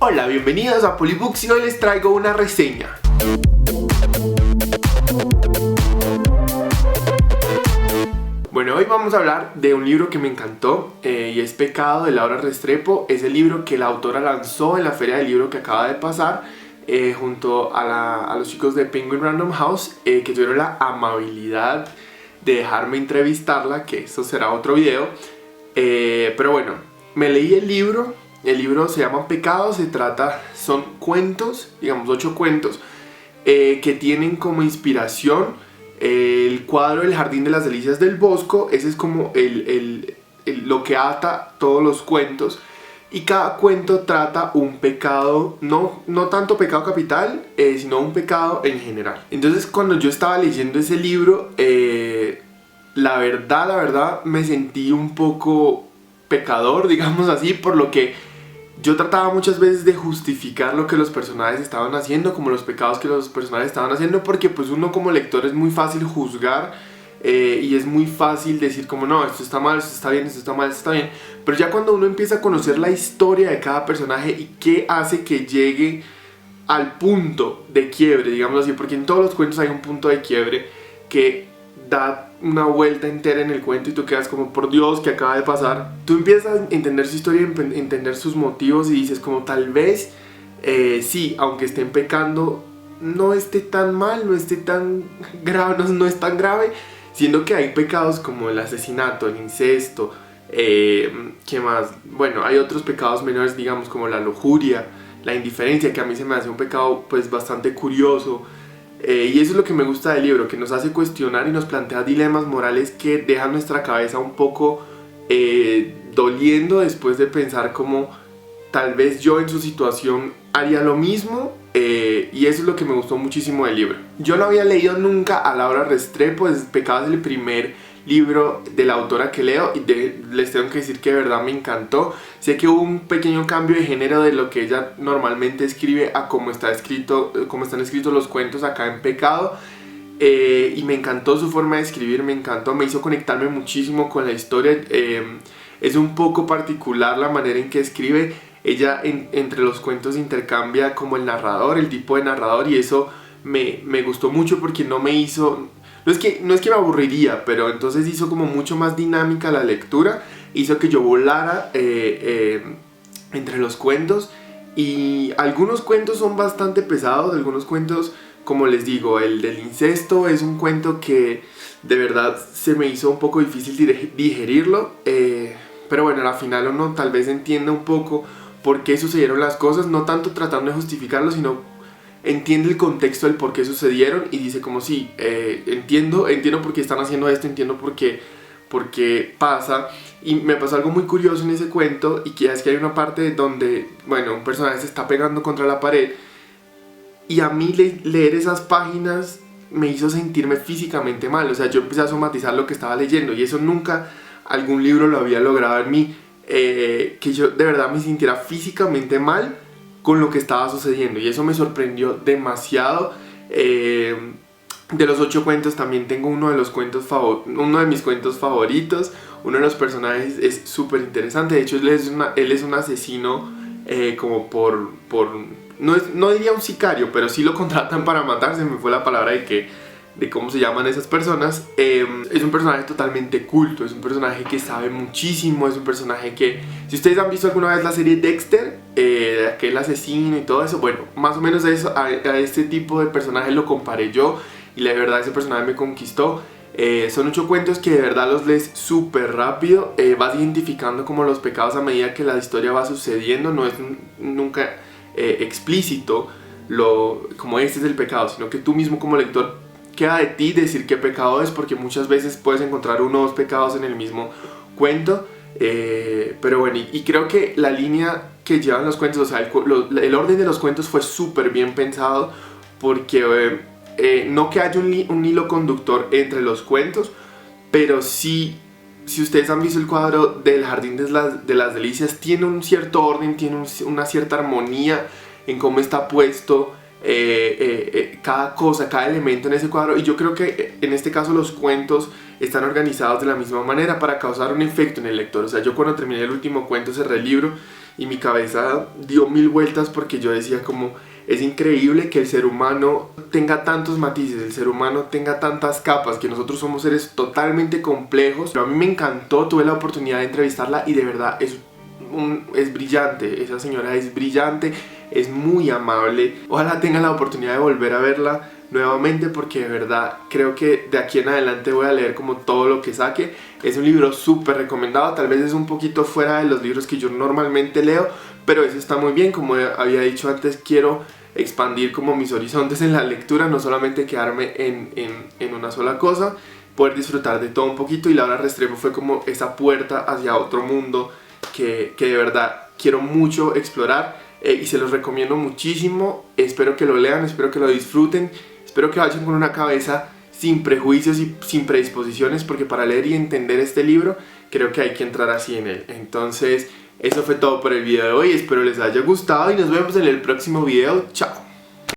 Hola, bienvenidos a Polybooks y hoy les traigo una reseña. Bueno, hoy vamos a hablar de un libro que me encantó y es Pecado de Laura Restrepo. Es el libro que la autora lanzó en la feria del libro que acaba de pasar junto a los chicos de Penguin Random House que tuvieron la amabilidad de dejarme entrevistarla, que eso será otro video. Pero bueno, me leí el libro. El libro se llama Pecado, son cuentos, digamos 8 cuentos que tienen como inspiración el cuadro del Jardín de las Delicias del Bosco. Ese es como lo que ata todos los cuentos. Y cada cuento trata un pecado, no tanto pecado capital, sino un pecado en general. Entonces cuando yo estaba leyendo ese libro, la verdad me sentí un poco pecador, digamos así, por lo que yo trataba muchas veces de justificar lo que los personajes estaban haciendo, como los pecados que los personajes estaban haciendo, porque pues uno como lector es muy fácil juzgar y es muy fácil decir como no, esto está mal, esto está bien, esto está mal, esto está bien. Pero ya cuando uno empieza a conocer la historia de cada personaje y qué hace que llegue al punto de quiebre, digamos así, porque en todos los cuentos hay un punto de quiebre que da una vuelta entera en el cuento y tú quedas como, por Dios, ¿qué acaba de pasar? Tú empiezas a entender su historia, entender sus motivos y dices como tal vez, sí, aunque estén pecando, no esté tan mal, no esté tan grave, no es tan grave, siendo que hay pecados como el asesinato, el incesto, ¿qué más? Bueno, hay otros pecados menores, digamos, como la lujuria, la indiferencia, que a mí se me hace un pecado pues bastante curioso. Y eso es lo que me gusta del libro, que nos hace cuestionar y nos plantea dilemas morales que dejan nuestra cabeza un poco doliendo después de pensar como tal vez yo en su situación haría lo mismo. Y eso es lo que me gustó muchísimo del libro. Yo no había leído nunca a Laura Restrepo, Pecado es el primer libro de la autora que leo y les tengo que decir que de verdad me encantó. Sé que hubo un pequeño cambio de género de lo que ella normalmente escribe a cómo están escritos los cuentos acá en Pecado, y me encantó su forma de escribir, me hizo conectarme muchísimo con la historia. Es un poco particular la manera en que escribe. Ella entre los cuentos intercambia como el tipo de narrador, y eso me gustó mucho porque no es que me aburriría, pero entonces hizo como mucho más dinámica la lectura, hizo que yo volara entre los cuentos. Y algunos cuentos son bastante pesados, algunos cuentos, como les digo, el del incesto es un cuento que de verdad se me hizo un poco difícil digerirlo, pero bueno, al final uno tal vez entienda un poco por qué sucedieron las cosas, no tanto tratando de justificarlo, sino entiende el contexto del por qué sucedieron y dice como sí, entiendo por qué están haciendo esto, entiendo por qué pasa. Y me pasó algo muy curioso en ese cuento, y que es que hay una parte donde, bueno, un personaje se está pegando contra la pared, y a mí leer esas páginas me hizo sentirme físicamente mal. O sea, yo empecé a somatizar lo que estaba leyendo, y eso nunca algún libro lo había logrado en mí, que yo de verdad me sintiera físicamente mal con lo que estaba sucediendo, y eso me sorprendió demasiado. De los 8 cuentos también tengo uno de mis cuentos favoritos. Uno de los personajes es súper interesante. De hecho él es un asesino, como no diría un sicario, pero sí lo contratan para matar. Se me fue la palabra de cómo se llaman esas personas. Es un personaje totalmente culto, es un personaje que sabe muchísimo, es un personaje que, si ustedes han visto alguna vez la serie Dexter, aquel asesino y todo eso, bueno, más o menos a este tipo de personaje lo comparé yo, y la verdad ese personaje me conquistó. Son 8 cuentos que de verdad los lees súper rápido, vas identificando como los pecados a medida que la historia va sucediendo. No es nunca explícito como este es el pecado, sino que tú mismo como lector queda de ti decir qué pecado es, porque muchas veces puedes encontrar 1 o 2 pecados en el mismo cuento. Pero bueno, y creo que la línea que llevan los cuentos, o sea, el orden de los cuentos fue súper bien pensado, porque no que haya un hilo conductor entre los cuentos, pero sí, si ustedes han visto el cuadro del Jardín de las Delicias, tiene un cierto orden, tiene una cierta armonía en cómo está puesto cada cosa, cada elemento en ese cuadro. Y yo creo que en este caso los cuentos están organizados de la misma manera para causar un efecto en el lector. O sea, yo cuando terminé el último cuento cerré el libro y mi cabeza dio mil vueltas porque yo decía como es increíble que el ser humano tenga tantos matices, el ser humano tenga tantas capas, que nosotros somos seres totalmente complejos. Pero a mí me encantó, tuve la oportunidad de entrevistarla y de verdad es brillante, esa señora es brillante, es muy amable. Ojalá tenga la oportunidad de volver a verla nuevamente porque de verdad creo que de aquí en adelante voy a leer como todo lo que saque. Es un libro súper recomendado, tal vez es un poquito fuera de los libros que yo normalmente leo, pero eso está muy bien. Como había dicho antes, quiero expandir como mis horizontes en la lectura, no solamente quedarme en una sola cosa, poder disfrutar de todo un poquito, y Laura Restrepo fue como esa puerta hacia otro mundo que de verdad quiero mucho explorar, y se los recomiendo muchísimo. Espero que lo lean, espero que lo disfruten, espero que vayan con una cabeza sin prejuicios y sin predisposiciones, porque para leer y entender este libro creo que hay que entrar así en él. Entonces eso fue todo por el video de hoy, espero les haya gustado y nos vemos en el próximo video. Chao.